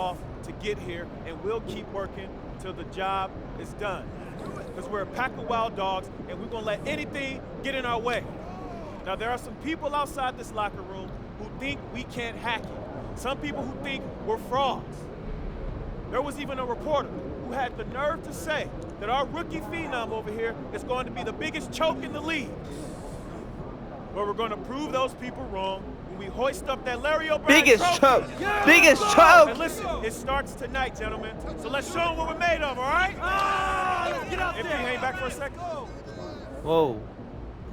off to get here, and we'll keep working till the job is done. Because we're a pack of wild dogs, and we're going to let anything get in our way. Now, there are some people outside this locker room who think we can't hack it. Some people who think we're frauds. There was even a reporter who had the nerve to say that our rookie phenom over here is going to be the biggest choke in the league. But we're going to prove those people wrong when we hoist up that Larry O'Brien biggest trophy. choke. Yeah, biggest choke. And listen, it starts tonight, gentlemen. So let's show them what we're made of, all right? Let's get out there. If you hang back for a second. Whoa.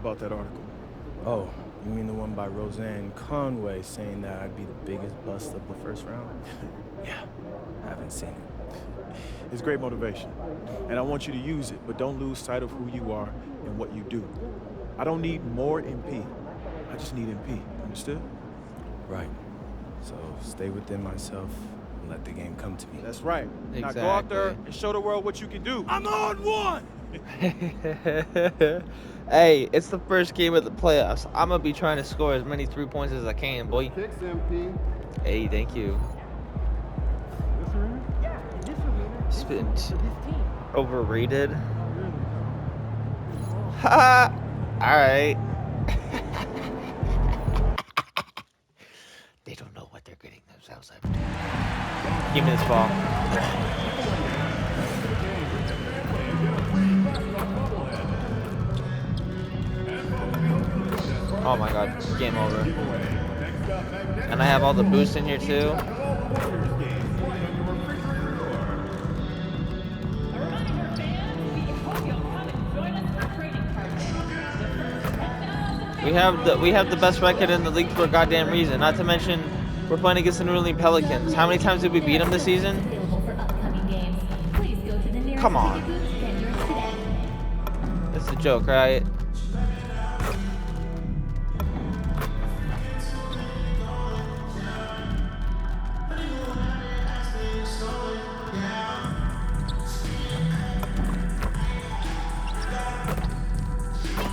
About that article. Oh, you mean the one by Roseanne Conway saying that I'd be the biggest bust of the first round? Yeah, I haven't seen it. It's great motivation, and I want you to use it, but don't lose sight of who you are and what you do. I don't need more MP. I just need MP. Understood? Right. So stay within myself and let the game come to me. That's right. Exactly. Now go out there and show the world what you can do. I'm on one! Hey, it's the first game of the playoffs. I'm going to be trying to score as many 3 points as I can, boy. Kicks, MP. Hey, thank you. Spin. Overrated. Ha! Alright. They don't know what they're getting themselves into. Give me this ball. Oh my god, game over. And I have all the boosts in here too. We have the best record in the league for a goddamn reason. Not to mention, we're playing against the New Orleans Pelicans. How many times did we beat them this season? Come on. It's a joke, right?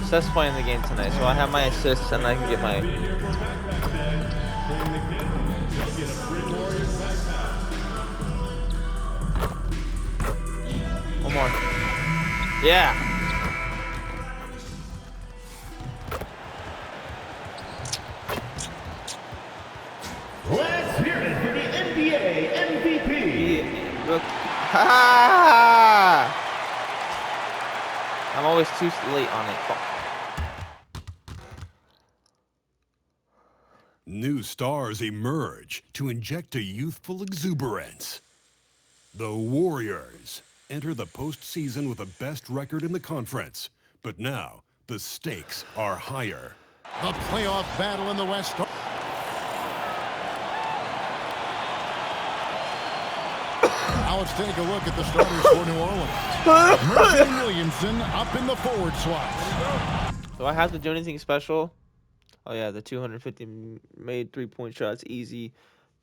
Seth's playing the game tonight, so I have my assists and I can get my... One more. Yeah! Let's hear it for the NBA MVP! Look. Ha! I'm always too late on it. New stars emerge to inject a youthful exuberance. The Warriors enter the postseason with the best record in the conference. But now, the stakes are higher. The playoff battle in the West. Now let's take a look at the starters for New Orleans. Murphy and Williamson up in the forward slots. Do I have to do anything special? Oh yeah, the 250 made 3-point shots, easy.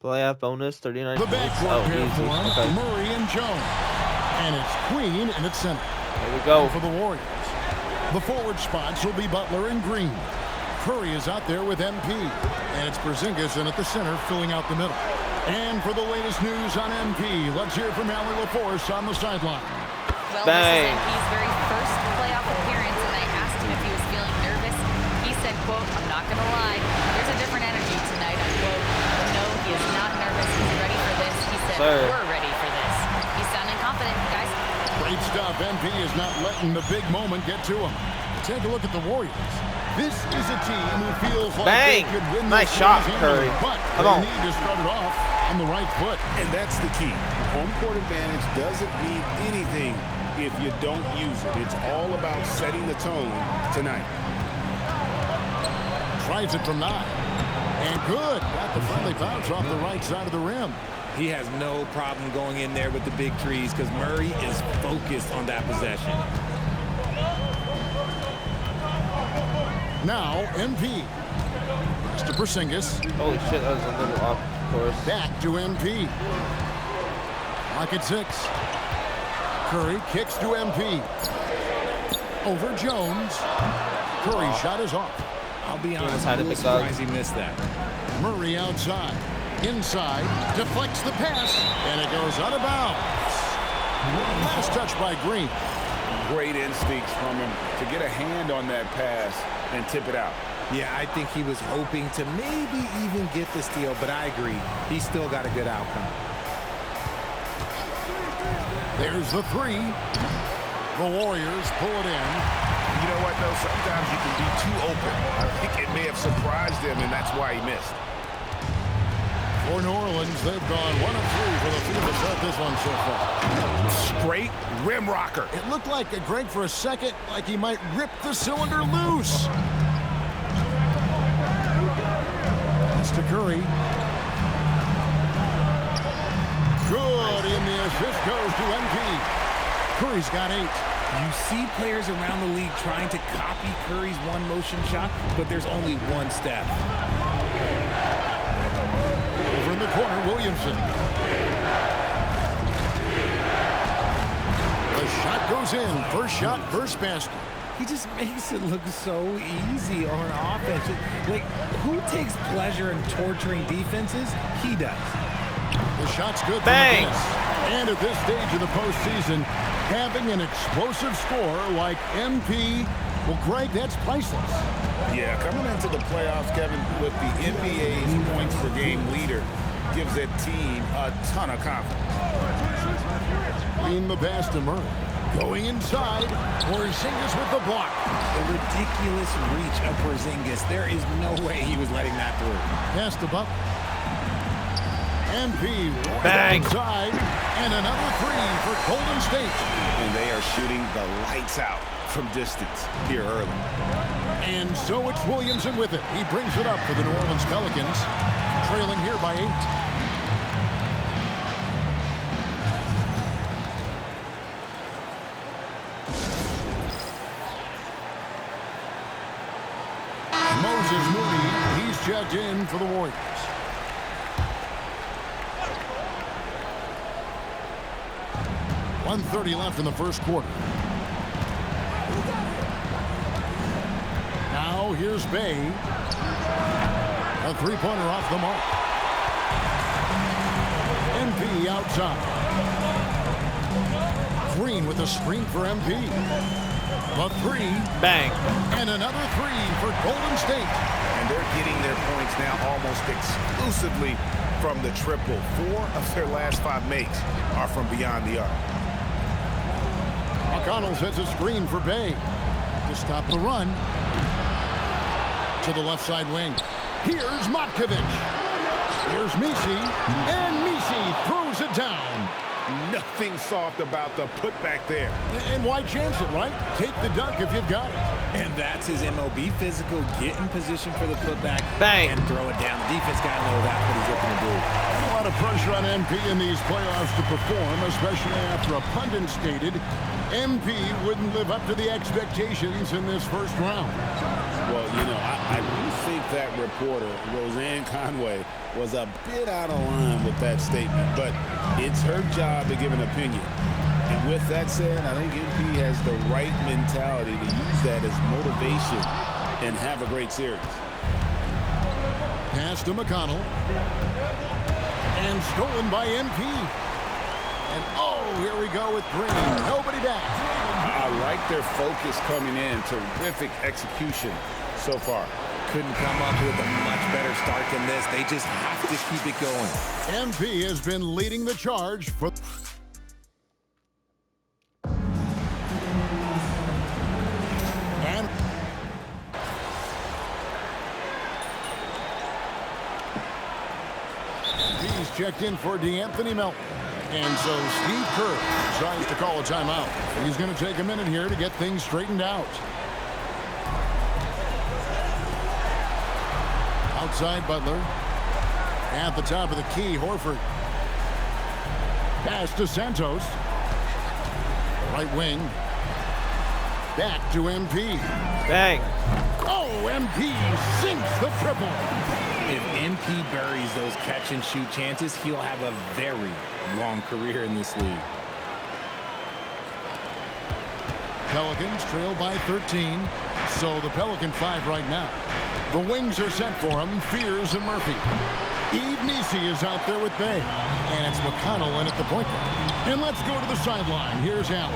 Playoff bonus, 39 The points. backcourt pair Easy. form, Okay. Murray and Jones. And it's Queen in its center. There we go. For the Warriors. The forward spots will be Butler and Green. Curry is out there with MP. And it's Porzingis in at the center, filling out the middle. And for the latest news on MP, let's hear from Allie LaForce on the sideline. Well, Bang. this is MP's very first playoff appearance, and I asked him if he was feeling nervous. He said, quote, "I'm not going to lie, there's a different energy tonight," unquote. No, he is not nervous. He's ready for this. He said, "We're ready for this." He's sounding confident, guys. Great stuff. MP is not letting the big moment get to him. Take a look at the Warriors. This is a team who feels like Bang. they could win Nice this shot, series Curry. easily, but Come they on. need to start it off on the right foot. And that's the key. Home court advantage doesn't mean anything if you don't use it. It's all about setting the tone tonight. Tries it from 9. And good. Got the friendly bounce off the right side of the rim. He has no problem going in there with the big threes because Murray is focused on that possession. Now, MP. Pass to Porzingis. Holy shit, that was a little off course. Back to MP. Clock at 6. Curry kicks to MP. Over Jones. Curry's shot is off. I'll be honest, had I'm it, a big little dog. surprised he missed that. Murray outside. Inside, deflects the pass, and it goes out of bounds. Last touch by Green. Great instincts from him to get a hand on that pass and tip it out. Yeah, I think he was hoping to maybe even get the steal, but I agree. He still got a good outcome. There's the three. The Warriors pull it in. You know what, though? Sometimes you can be too open. I think it may have surprised him, and that's why he missed. For New Orleans, they've gone 1 of 3 for the field to start this one so far. Straight rim rocker. It looked like Greg for a second, like he might rip the cylinder loose. That's to Curry. Good, and the assist goes to MP. Curry's got 8. You see players around the league trying to copy Curry's one-motion shot, but there's only one step. Over in the corner, Williamson. The shot goes in. First shot, first basket. He just makes it look so easy on offense. Like, who takes pleasure in torturing defenses? He does. The shot's good. Bang! And at this stage of the postseason, having an explosive score like MP, well, Greg, that's priceless. Yeah, coming into the playoffs, Kevin, with the NBA's points per game leader gives that team a ton of confidence. Green the pass to Murray. Going inside, Porzingis with the block. The ridiculous reach of Porzingis. There is no way he was letting that through. Pass to Buck. MP Bang. inside, and another 3 for Golden State. And they are shooting the lights out from distance here early. And so it's Williamson with it. He brings it up for the New Orleans Pelicans, trailing here by 8. Moses Moody, he's checked in for the Warriors. .130 left in the first quarter. Now here's Bay. A three-pointer off the mark. MP outside. Green with a screen for MP. A 3. Bang. And another 3 for Golden State. And they're getting their points now almost exclusively from the triple. 4 of their last 5 makes are from beyond the arc. McConnell sets a screen for Bay to stop the run. To the left side wing. Here's Matkovic. Here's Misi. And Misi throws it down. Nothing soft about the putback there. And why chance it, right? Take the dunk if you've got it. And that's his MOB physical. Get in position for the putback. Bang. And throw it down. The defense got to know that's what he's looking to do. A lot of pressure on MP in these playoffs to perform, especially after a pundit stated MP wouldn't live up to the expectations in this first round. Well, you know, I do think that reporter, Roseanne Conway, was a bit out of line with that statement, but it's her job to give an opinion. And with that said, I think MP has the right mentality to use that as motivation and have a great series. Pass to McConnell. And stolen by MP. And oh, here we go with Green. Nobody back. I like their focus coming in. Terrific execution so far. Couldn't come up with a much better start than this. They just have to keep it going. MP has been leading the charge for... And... He's checked in for DeAnthony Melton. And so Steve Kerr decides to call a timeout. He's going to take a minute here to get things straightened out. Outside Butler. At the top of the key, Horford. Pass to Santos. Right wing. Back to MP. Bang. Oh, MP sinks the triple. If MP buries those catch-and-shoot chances, he'll have a very long career in this league. Pelicans trail by 13. So the Pelican 5 right now. The wings are set for him. Fears and Murphy. Eve Nisi is out there with Bay. And it's McConnell in at the point guard. And let's go to the sideline. Here's Allen.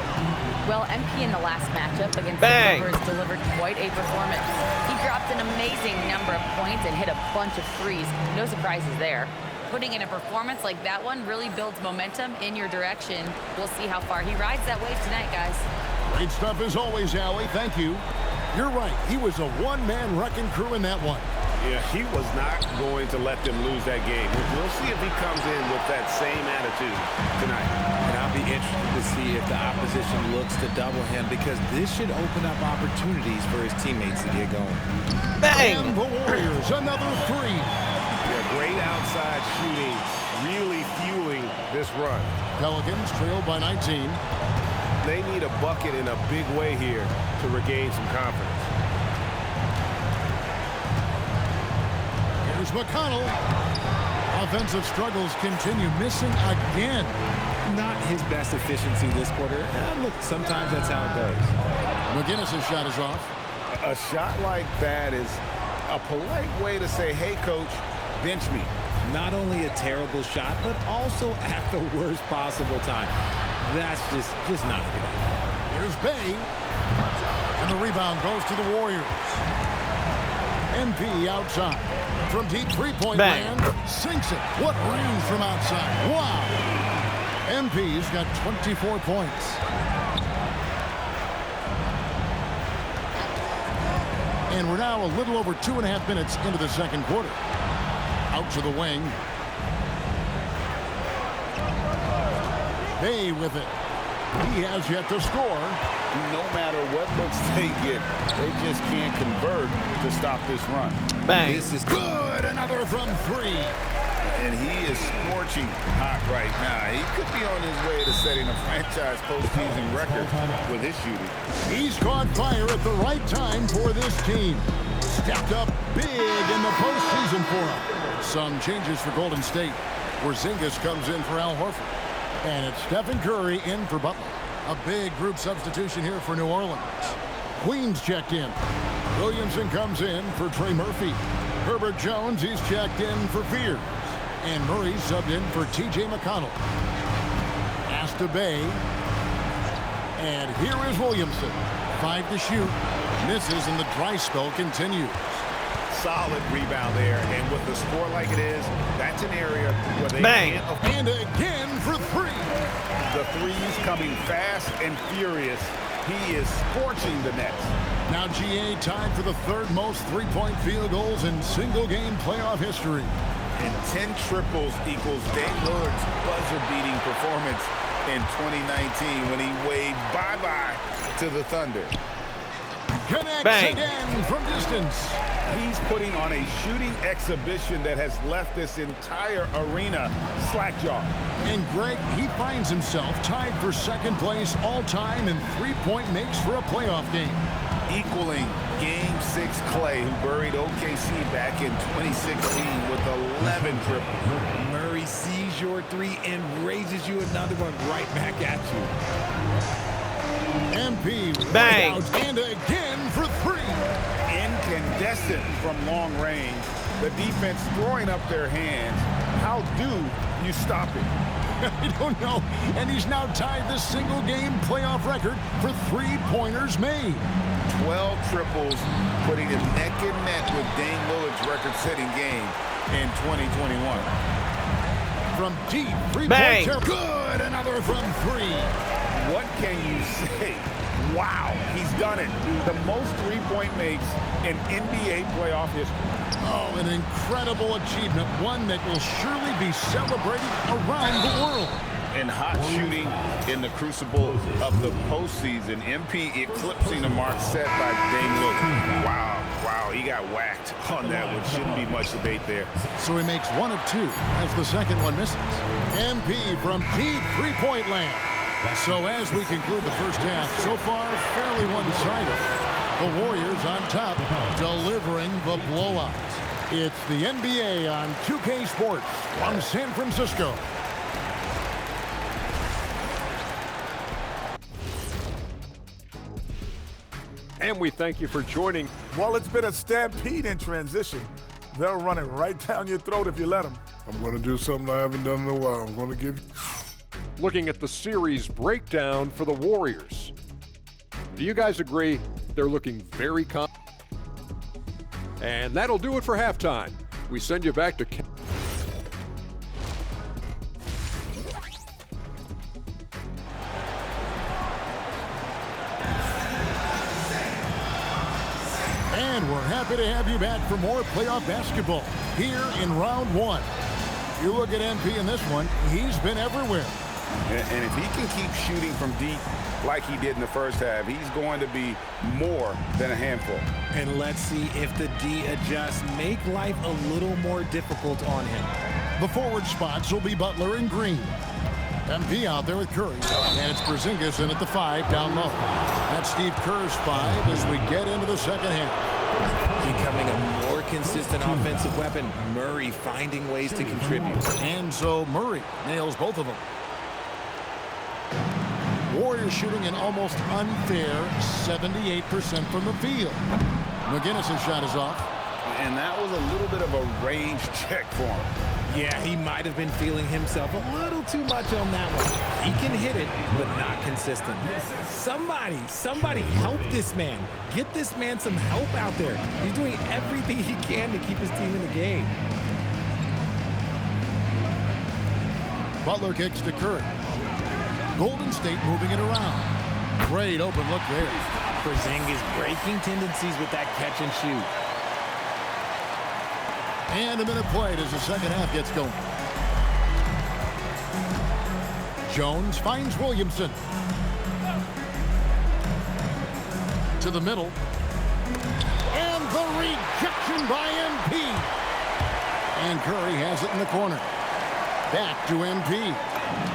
Well, MP in the last matchup against Bang. the Clippers delivered quite a performance. He dropped an amazing number of points and hit a bunch of threes. No surprises there. Putting in a performance like that one really builds momentum in your direction. We'll see how far he rides that wave tonight, guys. Great stuff as always, Allie. Thank you. You're right. He was a one-man wrecking crew in that one. Yeah, he was not going to let them lose that game. We'll see if he comes in with that same attitude tonight. And I'll be interested to see if the opposition looks to double him, because this should open up opportunities for his teammates to get going. Bang! And the Warriors, another three. Yeah, great outside shooting, really fueling this run. Pelicans trail by 19. They need a bucket in a big way here to regain some confidence. Here's McConnell. Offensive struggles continue, missing again. Not his best efficiency this quarter. Look, sometimes that's how it goes. McGinnis' shot is off. A shot like that is a polite way to say, hey, coach, bench me. Not only a terrible shot, but also at the worst possible time. That's just not a good idea. Here's Bay. And the rebound goes to the Warriors. MP outside. From deep three-point land, sinks it. What range from outside. Wow. MP's got 24 points. And we're now a little over 2.5 minutes into the second quarter. Out to the wing. Bay with it. He has yet to score. No matter what looks they get, they just can't convert to stop this run. Bang. This is good. Another from three. And he is scorching hot right now. He could be on his way to setting a franchise postseason record with his shooting. He's caught fire at the right time for this team. Stepped up big in the postseason for him. Some changes for Golden State. Porzingis comes in for Al Horford. And it's Stephen Curry in for Butler. A big group substitution here for New Orleans. Queens checked in. Williamson comes in for Trey Murphy. Herbert Jones, he's checked in for Fears. And Murray subbed in for T.J. McConnell. Pass to Bay. And here is Williamson. 5 to shoot. Misses, and the dry spell continues. Solid rebound there, and with the score like it is, that's an area where they Bang. can't. And again for three. The threes coming fast and furious. He is scorching the nets. Now GA tied for the third most three-point field goals in single-game playoff history. And 10 triples equals Dame Lillard's buzzer-beating performance in 2019 when he waved bye-bye to the Thunder. Connects Bang. again from distance. He's putting on a shooting exhibition that has left this entire arena slack-jawed. And Greg, he finds himself tied for second place all-time in three-point makes for a playoff game. Equaling Game 6 Clay, who buried OKC back in 2016 with 11 triples. Murray sees your three and raises you another one right back at you. MP Bang. right out, and again for three. Incandescent from long range. The defense throwing up their hands. How do you stop it? I don't know. And he's now tied the single-game playoff record for three-pointers made. 12 triples, putting him neck and neck with Dame Lillard's record-setting game in 2021. From deep, Bang. three-point. Good, another from three. What can you say? Wow, he's done it. The most three-point makes in NBA playoff history. Oh, an incredible achievement, one that will surely be celebrated around the world. And hot shooting in the crucible of the postseason. MP eclipsing the mark set by Dame Lillard. Wow, he got whacked on that one. Shouldn't be much debate there. So he makes 1 of 2 as the second one misses. MP from deep three-point land. So as we conclude the first half, so far fairly one-sided. The Warriors on top, delivering the blowout. It's the NBA on 2K Sports from San Francisco. And we thank you for joining. Well, it's been a stampede in transition. They'll run it right down your throat if you let them. I'm going to do something I haven't done in a while. I'm going to give Looking at the series breakdown for the Warriors. Do you guys agree they're looking very confident? And that'll do it for halftime. We send you back to... And we're happy to have you back for more playoff basketball here in round one. You look at MP in this one, he's been everywhere. And if he can keep shooting from deep like he did in the first half, he's going to be more than a handful. And let's see if the D adjusts, make life a little more difficult on him. The forward spots will be Butler and Green. MP out there with Curry. And it's Porzingis in at the 5 down low. That's Steve Kerr's 5 as we get into the second half. Becoming a more consistent offensive weapon. Murray finding ways to contribute. And so Murray nails both of them. Warriors shooting an almost unfair 78% from the field. McGinnis' shot is off. And that was a little bit of a range check for him. Yeah, he might have been feeling himself a little too much on that one. He can hit it, but not consistent. Somebody help this man. Get this man some help out there. He's doing everything he can to keep his team in the game. Butler kicks to Curry. Golden State moving it around. Great open look there. Porzingis breaking tendencies with that catch and shoot. And a minute played as the second half gets going. Jones finds Williamson. To the middle. And the rejection by MP. And Curry has it in the corner. Back to MP.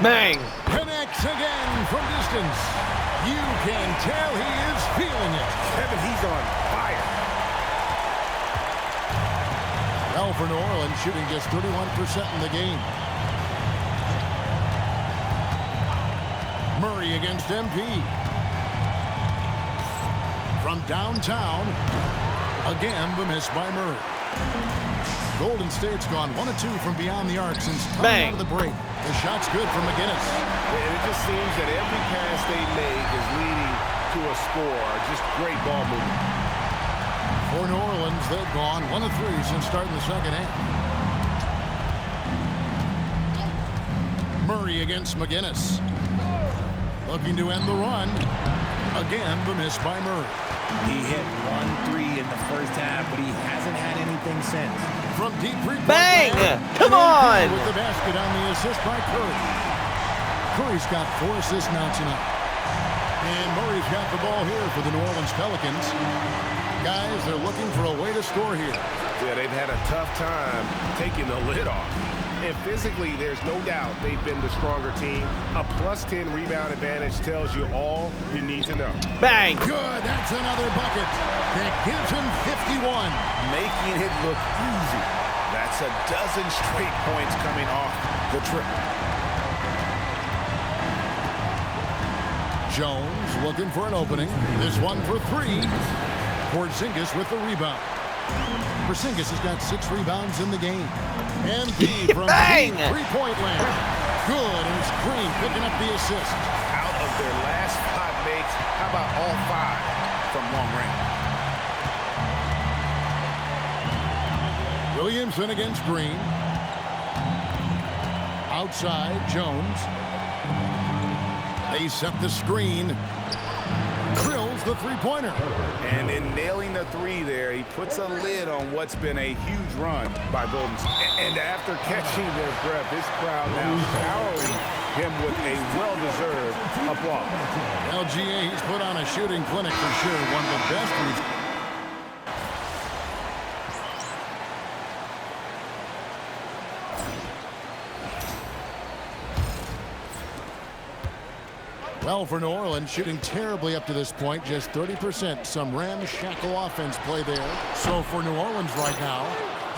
Bang! Connects again from distance. You can tell he is feeling it. Kevin, he's on fire. Well, for New Orleans, shooting just 31% in the game. Murray against MP. From downtown, again the miss by Murray. Golden State's gone 1 of 2 from beyond the arc since coming out of the break. The shot's good from McGinnis. And it just seems that every pass they make is leading to a score. Just great ball movement. For New Orleans, they've gone 1 of 3 since starting the second half. Murray against McGinnis. Looking to end the run. Again, the miss by Murray. He hit 1 3 in the first half, but he hasn't had anything since. From deep three-point Bang! land, Come on! with the basket on the assist by Curry. Curry's got 4 assists now tonight. And Murray's got the ball here for the New Orleans Pelicans. Guys, they're looking for a way to score here. Yeah, they've had a tough time taking the lid off. And physically, there's no doubt they've been the stronger team. A +10 rebound advantage tells you all you need to know. Bang! Good, that's another bucket. That gives him 51. Making it look easy. That's a dozen straight points coming off the trip. Jones looking for an opening. This one for 3. Porzingis with the rebound. Porzingis has got 6 rebounds in the game. And from Bang! Three-point land. Good, and it's Green picking up the assist. Out of their last 5 makes, how about all 5 from long range? Williamson against Green. Outside, Jones. They set the screen. Drills the three-pointer. And in nailing the 3 there, he puts a lid on what's been a huge run by Golden State. And after catching their breath, this crowd now showering him with a well-deserved applause. LGA, he's put on a shooting clinic for sure. One of the best we've... Well, for New Orleans, shooting terribly up to this point, just 30%. Some ramshackle offense play there. So for New Orleans right now,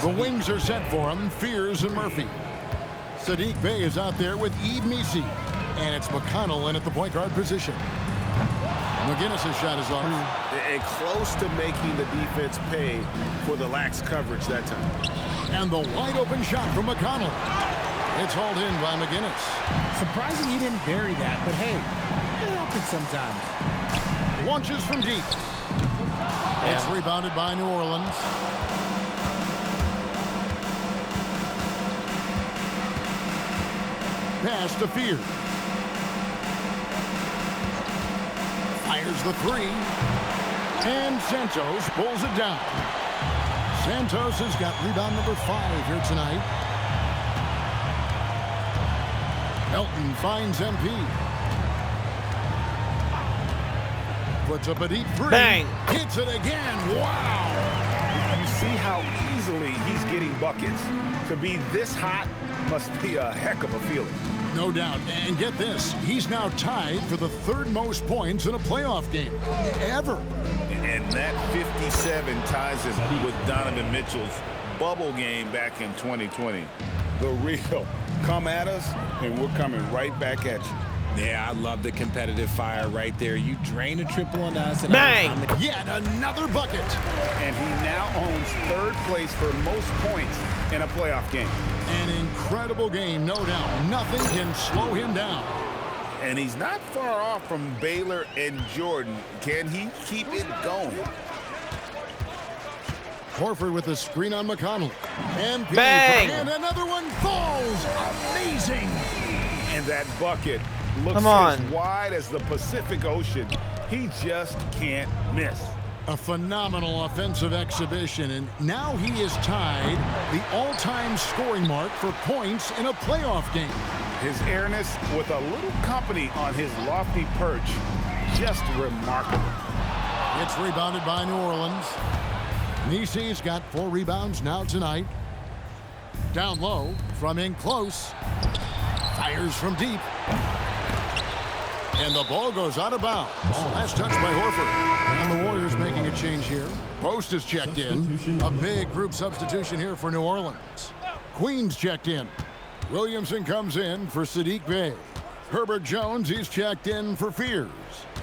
the wings are set for them, Fears and Murphy. Sadiq Bey is out there with Yves Missi. And it's McConnell in at the point guard position. McGinnis' shot is off. And close to making the defense pay for the lax coverage that time. And the wide open shot from McConnell. It's hauled in by McGinnis. Surprising he didn't bury that, but hey, it happens sometimes. Launches from deep. It's rebounded by New Orleans. Pass to Fear. Fires the three. And Santos pulls it down. Santos has got rebound number 5 here tonight. Melton finds MP. Puts up a deep three. Bang! Hits it again. Wow! You see how easily he's getting buckets. To be this hot must be a heck of a feeling. No doubt. And get this, he's now tied for the 3rd most points in a playoff game ever. And that 57 ties him with Donovan Mitchell's bubble game back in 2020. The real come at us, and we're coming right back at you. Yeah, I love the competitive fire right there. You drain a triple on us. And Bang! Yet another bucket. And he now owns 3rd place for most points in a playoff game. An incredible game, no doubt. Nothing can slow him down. And he's not far off from Baylor and Jordan. Can he keep it going? Horford with a screen on McConnell. And Bang! And another one falls. Amazing. And that bucket looks as wide as the Pacific Ocean. He just can't miss. A phenomenal offensive exhibition, and now he is tied the all-time scoring mark for points in a playoff game. His airness with a little company on his lofty perch, just remarkable. It's rebounded by New Orleans. Nisi's got 4 rebounds now tonight. Down low, from in close. Fires from deep. And the ball goes out of bounds. Last touch by Horford. And the Warriors making a change here. Post is checked in. A big group substitution here for New Orleans. Queens checked in. Williamson comes in for Sadiq Bey. Herbert Jones, he's checked in for Fears.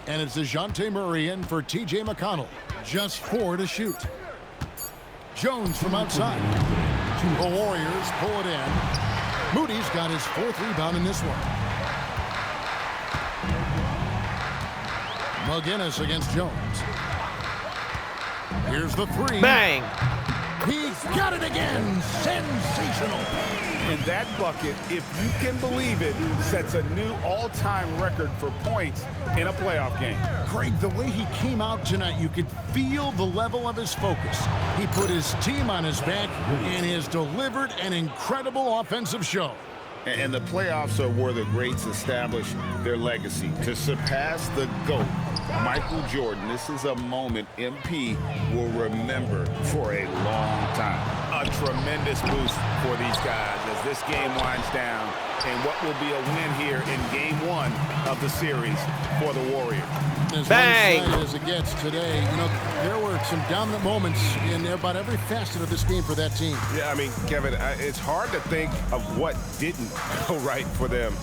And it's DeJounte Murray in for TJ McConnell. Just 4 to shoot. Jones from outside. The Warriors pull it in. Moody's got his 4th rebound in this one. McGinnis against Jones. Here's the 3. Bang! He got it again. Sensational. And that bucket, if you can believe it, sets a new all-time record for points in a playoff game. Craig, the way he came out tonight, you could feel the level of his focus. He put his team on his back and has delivered an incredible offensive show. And the playoffs are where the greats establish their legacy. To surpass the GOAT, Michael Jordan, this is a moment MP will remember for a long time. A tremendous boost for these guys as this game winds down and what will be a win here in Game 1 of the series for the Warriors. As Bang! one-sided as it gets today, you know, there were some dominant moments in about every facet of this game for that team. Yeah, I mean, Kevin, it's hard to think of what didn't go right for them.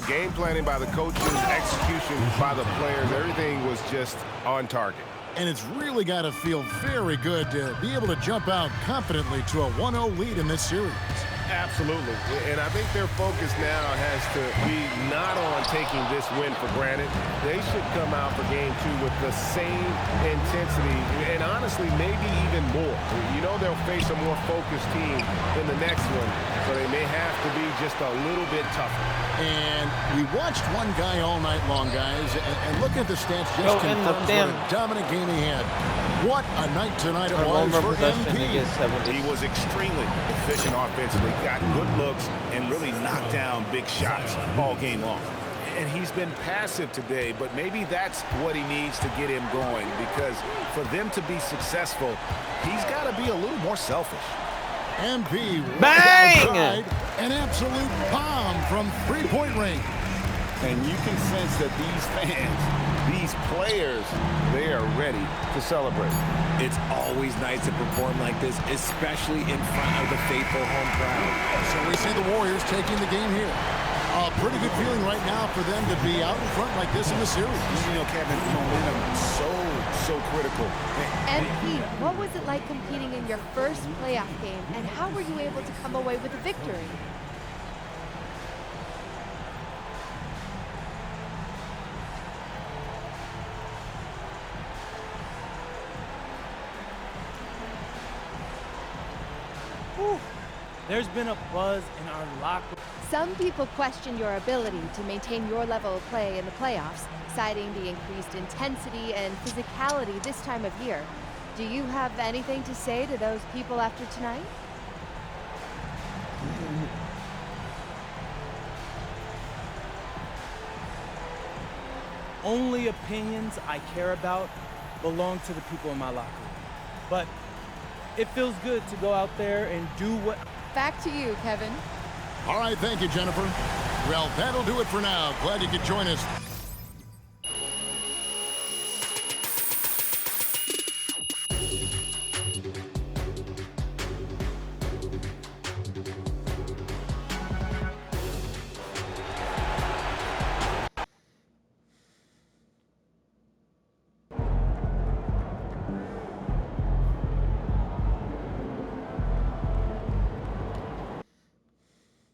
Game planning by the coaches, execution by the players, everything was just on target. And it's really got to feel very good to be able to jump out confidently to a 1-0 lead in this series. Absolutely. And I think their focus now has to be not on taking this win for granted. They should come out for Game 2 with the same intensity and honestly maybe even more. You know they'll face a more focused team than the next one, so they may have to be just a little bit tougher. And we watched one guy all night long, guys, and look at the stats just confirms what a dominant game he had. What a night tonight it was for MP. He was extremely efficient offensively, got good looks, and really knocked down big shots all game long. And he's been passive today, but maybe that's what he needs to get him going, because for them to be successful, he's got to be a little more selfish. MP Bang! An absolute bomb from three-point range. And you can sense that these fans, these players, they are ready to celebrate. It's always nice to perform like this, especially in front of the faithful home crowd. So we see the Warriors taking the game here. A pretty good feeling right now for them to be out in front like this in the series. You know, Kevin, momentum so critical. MP, what was it like competing in your first playoff game, and how were you able to come away with a victory? Whew. There's been a buzz in our locker. Some people question your ability to maintain your level of play in the playoffs, citing the increased intensity and physicality this time of year. Do you have anything to say to those people after tonight? Only opinions I care about belong to the people in my locker room. But it feels good to go out there and do what... Back to you, Kevin. All right, thank you, Jennifer. Well, that'll do it for now. Glad you could join us.